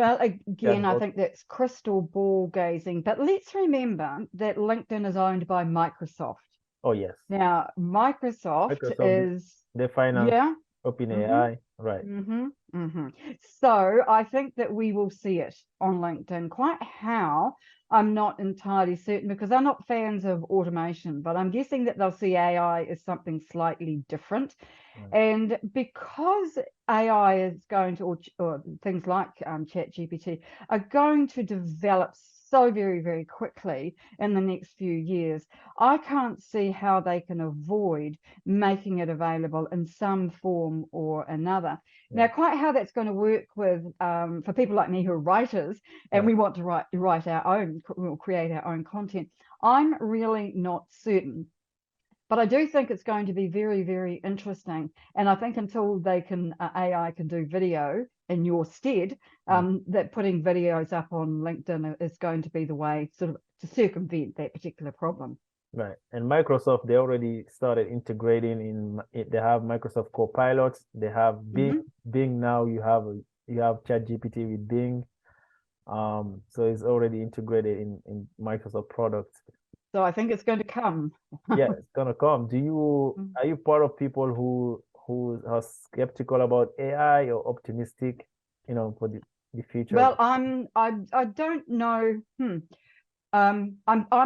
Well, again, I chatbot? think that's crystal ball gazing, but let's remember that LinkedIn is owned by Microsoft. Oh, yes. Now, Microsoft Microsoft, is, they finance yeah. Mm-hmm. OpenAI, right? Mm-hmm. Mm-hmm. So I think that we will see it on LinkedIn. Quite how, I'm not entirely certain because they're not fans of automation, but I'm guessing that they'll see AI as something slightly different. Right. And because AI is going to, or things like ChatGPT are going to develop so very, very quickly in the next few years, I can't see how they can avoid making it available in some form or another. Yeah. Now, quite how that's going to work with for people like me who are writers and Right. we want to write our own, we'll create our own content, I'm really not certain. But I do think it's going to be very, very interesting. And I think until they can, AI can do video in your stead, Mm. that putting videos up on LinkedIn is going to be the way sort of to circumvent that particular problem. Right. And Microsoft, they already started integrating they have Microsoft Copilots, they have Bing. Hmm. Bing now you have ChatGPT with Bing. So it's already integrated in Microsoft products. So I think it's going to come. Yeah, it's gonna come. Are you part of people who are skeptical about AI or optimistic, for the future? Well, I don't know. I'm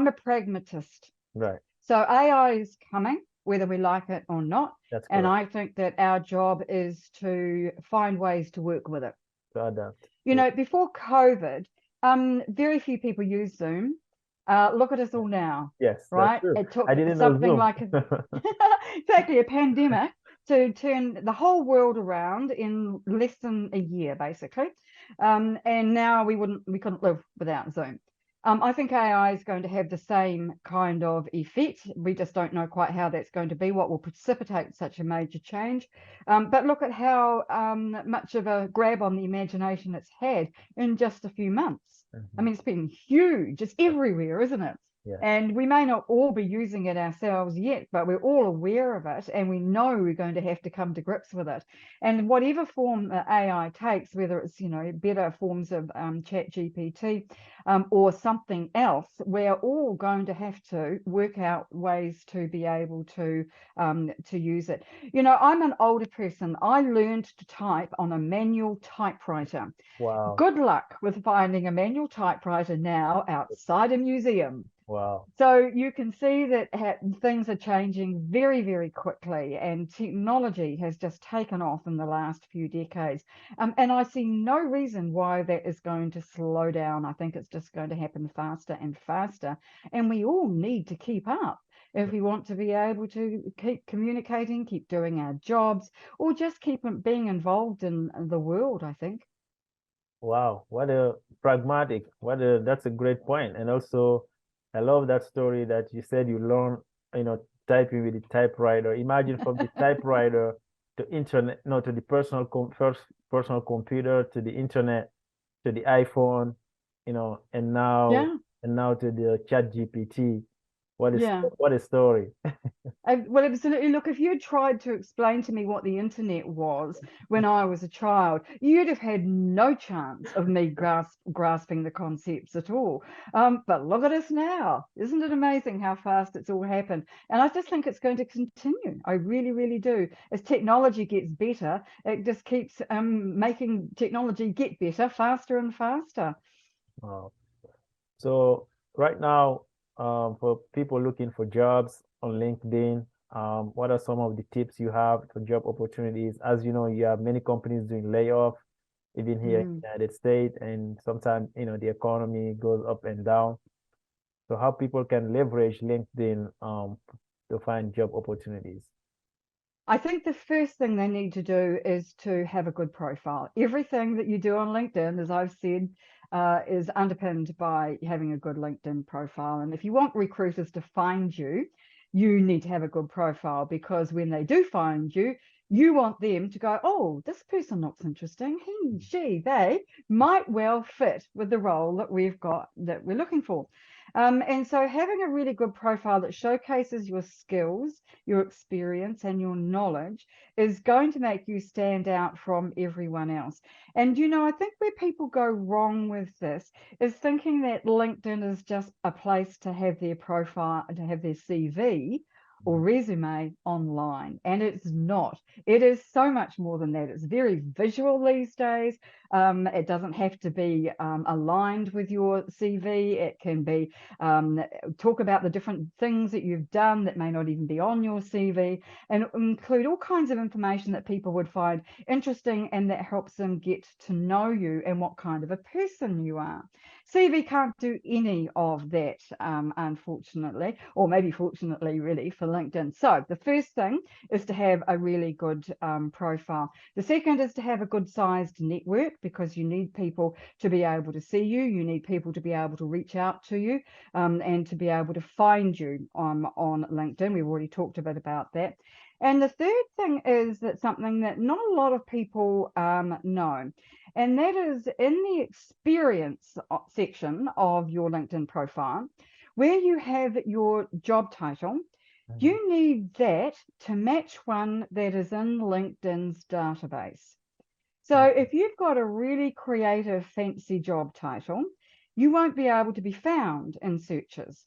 a pragmatist. Right. So AI is coming, whether we like it or not. That's And correct. I think that our job is to find ways to work with it. To adapt. You Yeah. know, before COVID, very few people used Zoom. Look at us all now, Yes, that's right? true. It took I didn't know something Zoom. like exactly a pandemic to turn the whole world around in less than a year, basically. And now we couldn't live without Zoom. I think AI is going to have the same kind of effect. We just don't know quite how that's going to be, what will precipitate such a major change. But look at how much of a grab on the imagination it's had in just a few months. I Mhm. mean, it's been huge. It's everywhere, isn't it? Yes. And we may not all be using it ourselves yet, but we're all aware of it, and we know we're going to have to come to grips with it. And whatever form the AI takes, whether it's better forms of Chat GPT or something else, we're all going to have to work out ways to be able to use it. I'm an older person. I learned to type on a manual typewriter. Wow. Good luck with finding a manual typewriter now outside a museum. Wow. So you can see that things are changing very, very quickly, and technology has just taken off in the last few decades. And I see no reason why that is going to slow down. I think it's just going to happen faster and faster. And we all need to keep up if we want to be able to keep communicating, keep doing our jobs, or just keep being involved in the world, I think. Wow. That's a great point. And also, I love that story that you said you learn, you know, typing with the typewriter. Imagine from the typewriter to internet, no, to the first personal computer, to the internet, to the iPhone, Yeah, and now to the chat GPT. yeah. What a story. Well, absolutely. Look, if you tried to explain to me what the internet was when I was a child, you'd have had no chance of me grasping the concepts at all. But look at us now. Isn't it amazing how fast it's all happened? And I just think it's going to continue. I really, really do. As technology gets better, it just keeps making technology get better faster and faster. Wow. So right now, for people looking for jobs on LinkedIn, what are some of the tips you have for job opportunities? As you know, you have many companies doing layoff, even here in Mm. the United States, and sometimes, the economy goes up and down. So how people can leverage LinkedIn, to find job opportunities. I think the first thing they need to do is to have a good profile. Everything that you do on LinkedIn, as I've said, is underpinned by having a good LinkedIn profile. And if you want recruiters to find you, you need to have a good profile, because when they do find you, you want them to go, oh, this person looks interesting. They might well fit with the role that we're looking for. And so having a really good profile that showcases your skills, your experience, and your knowledge is going to make you stand out from everyone else. And, I think where people go wrong with this is thinking that LinkedIn is just a place to have their profile, to have their CV or resume online. And it's not. It is so much more than that. It's very visual these days. It doesn't have to be aligned with your CV. It can be talk about the different things that you've done that may not even be on your CV, and include all kinds of information that people would find interesting and that helps them get to know you and what kind of a person you are. CV can't do any of that, unfortunately, or maybe fortunately, really, for LinkedIn. So the first thing is to have a really good profile. The second is to have a good sized network, because you need people to be able to see you. You need people to be able to reach out to you and to be able to find you on LinkedIn. We've already talked a bit about that. And the third thing is that something that not a lot of people know, and that is in the experience section of your LinkedIn profile, where you have your job title. You need that to match one that is in LinkedIn's database. So if you've got a really creative, fancy job title, you won't be able to be found in searches.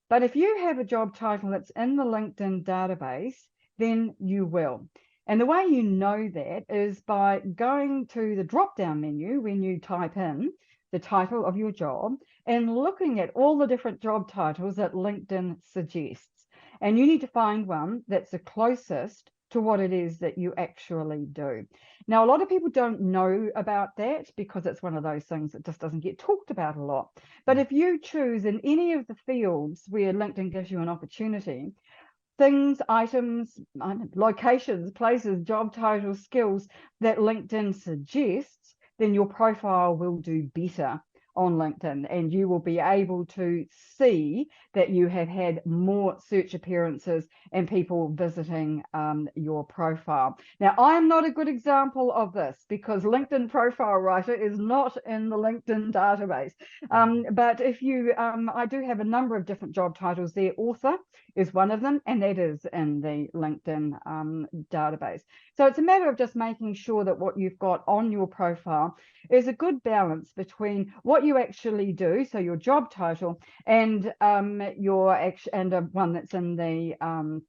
But if you have a job title that's in the LinkedIn database, then you will. And the way you know that is by going to the drop-down menu when you type in the title of your job and looking at all the different job titles that LinkedIn suggests. And you need to find one that's the closest to what it is that you actually do. Now, a lot of people don't know about that because it's one of those things that just doesn't get talked about a lot. But if you choose in any of the fields where LinkedIn gives you an opportunity, things, items, locations, places, job titles, skills that LinkedIn suggests, then your profile will do better on LinkedIn, and you will be able to see that you have had more search appearances and people visiting your profile. Now, I am not a good example of this because LinkedIn Profile Writer is not in the LinkedIn database. But if you, I do have a number of different job titles there. Author is one of them, and that is in the LinkedIn database. So it's a matter of just making sure that what you've got on your profile is a good balance between what you actually do, so your job title, and one that's in the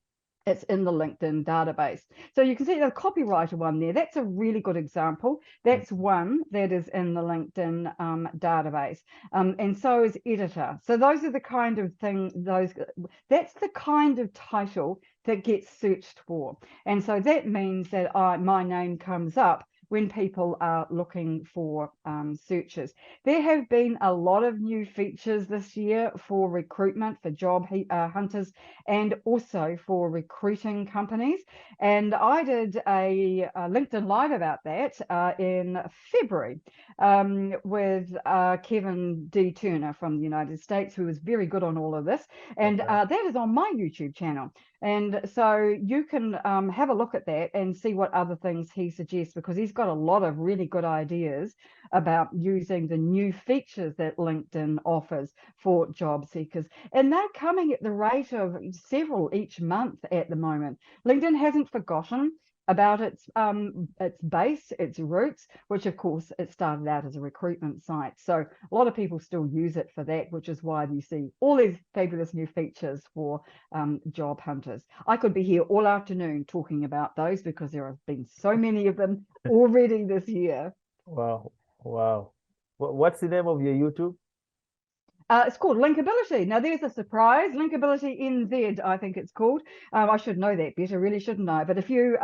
it's in the LinkedIn database. So you can see the copywriter one there. That's a really good example. That's one that is in the LinkedIn database. And so is editor. So those are the kind of thing, that's the kind of title that gets searched for. And so that means that my name comes up when people are looking for searches. There have been a lot of new features this year for recruitment, for job hunters, and also for recruiting companies. And I did a LinkedIn Live about that in February with Kevin D. Turner from the United States, who was very good on all of this. And that is on my YouTube channel. And so you can have a look at that and see what other things he suggests, because he's got a lot of really good ideas about using the new features that LinkedIn offers for job seekers. And they're coming at the rate of several each month at the moment. LinkedIn hasn't forgotten about its base, its roots, which of course it started out as a recruitment site. So a lot of people still use it for that, which is why you see all these fabulous new features for job hunters. I could be here all afternoon talking about those because there have been so many of them already this year. Wow, wow. What's the name of your YouTube? It's called Linkability. Now, there's a surprise. Linkability NZ, I think it's called. I should know that better, really, shouldn't I? But if you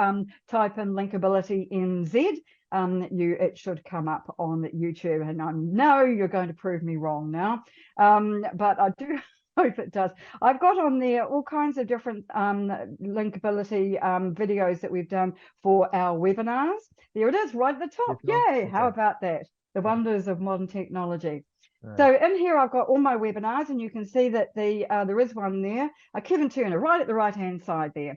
type in Linkability NZ, it should come up on YouTube. And I know you're going to prove me wrong now, but I do hope it does. I've got on there all kinds of different linkability videos that we've done for our webinars. There it is, right at the top. Yay! Okay. How about that? The wonders of modern technology. Right. So in here, I've got all my webinars, and you can see that there is one there, Kevin Turner, right at the right-hand side there.